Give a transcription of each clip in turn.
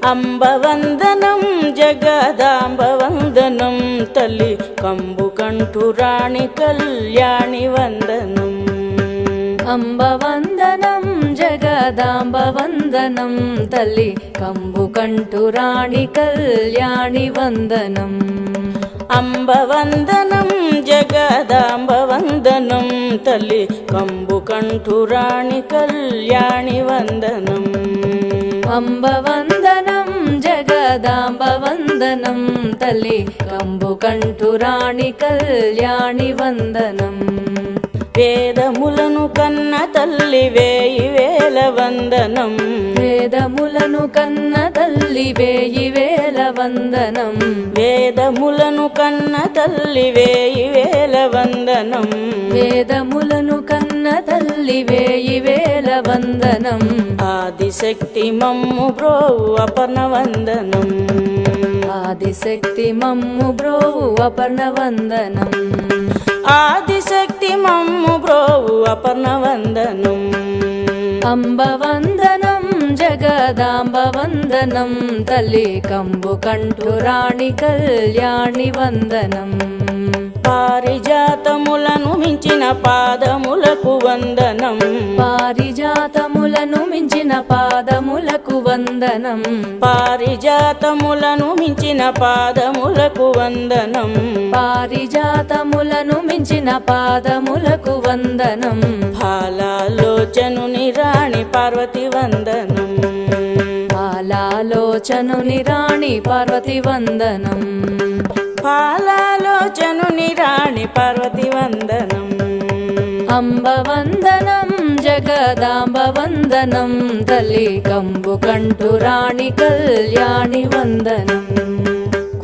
అంబవందనం జగదాంబవందనం తల్లి కంబుకంఠురాణి కళ్యాణి వందనం. అంబవందనం జగదాంబవందనం తల్లి కంబుకంఠురాణి కళ్యాణి వందనం. అంబవందనం జగదాంబవందనం తల్లి కంబుకంఠురాణి కళ్యాణి వందనం. అంబవందనం జగదాంబవందనం తల్లి కంబుకంఠురాణి కళ్యాణి వందనం. వేదములను కన్న తల్లి వేయి వేల వందనం. వేదములను కన్న తల్లి వేయి వేల వందనం. వేదములను కన్న తల్లి వేయి వేల వందనం. వేదములను కన్న తల్లి వేయి వేల వందనం. ఆదిశక్తి మమ్ము బ్రోవు అపర్ణ వందనం. ఆదిశక్తి మమ్ము బ్రోవు అపర్ణ వందనం. ఆదిశక్తి మమ్ము బ్రోవు అపర్ణ వందనం. అంబవందనం జగదాంబవందనం తల్లి కంబుకంఠురాణి కళ్యాణి వందనం. పారిజాతములను మించిన పాదములకు వందనం. పారిజాతములను మించిన పాదములకు వందనం. పారిజాతములను మించిన పాదములకు వందనం. పారిజాతములను మించిన పాదములకు వందనం. ఫాలాలోచనుని రాణి పార్వతి వందనం. ఫాలాలోచనుని రాణి పార్వతి వందనం. ఫాలాలోచనుని రాణి పార్వతి వందనం. అంబవందనం జగదాంబవందనం తల్లి కంబుకంఠురాణి కళ్యాణి వందనం.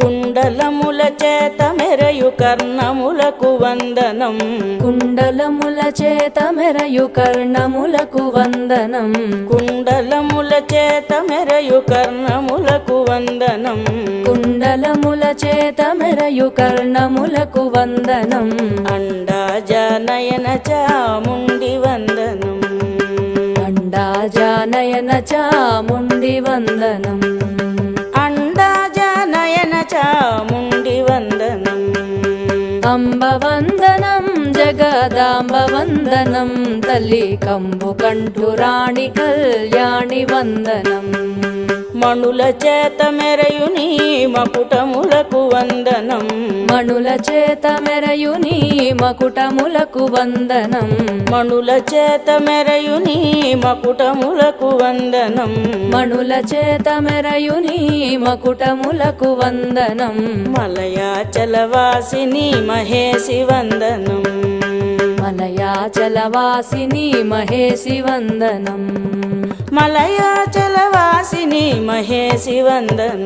కుండలముల చేత మెరయు కర్ణములకు వందనం. కుండలముల చేత మెరయు కర్ణములకు వందనం. కుండలముల చేత మెరయు కర్ణములకు వందనం. కుండలముల చేత మెరయు కర్ణములకు వందనం. అండాజనయన చాముండి వందనం. అండాజనయన చాముండి వందనం. అండాజనయన చాముండి వందనం. అంబవందనం జగదాంబవందనం తల్లి కంబుకంఠురాణి కళ్యాణి వందనం. మణుల చేత మెరయు నీ మకుటములకు వందనం. మణుల చేత మెరయు నీ మకుటములకు వందనం. మణుల చేత మెరయు నీ మకుటములకు వందనం. మణుల చేత మెరయు నీ మకుటములకు వందనం. మలయాచలవాసిని మహేసి వందనం. మలయాచలవాసిని మహేసి వందనం. మలయాచలవాసిని మహేసి వందనం.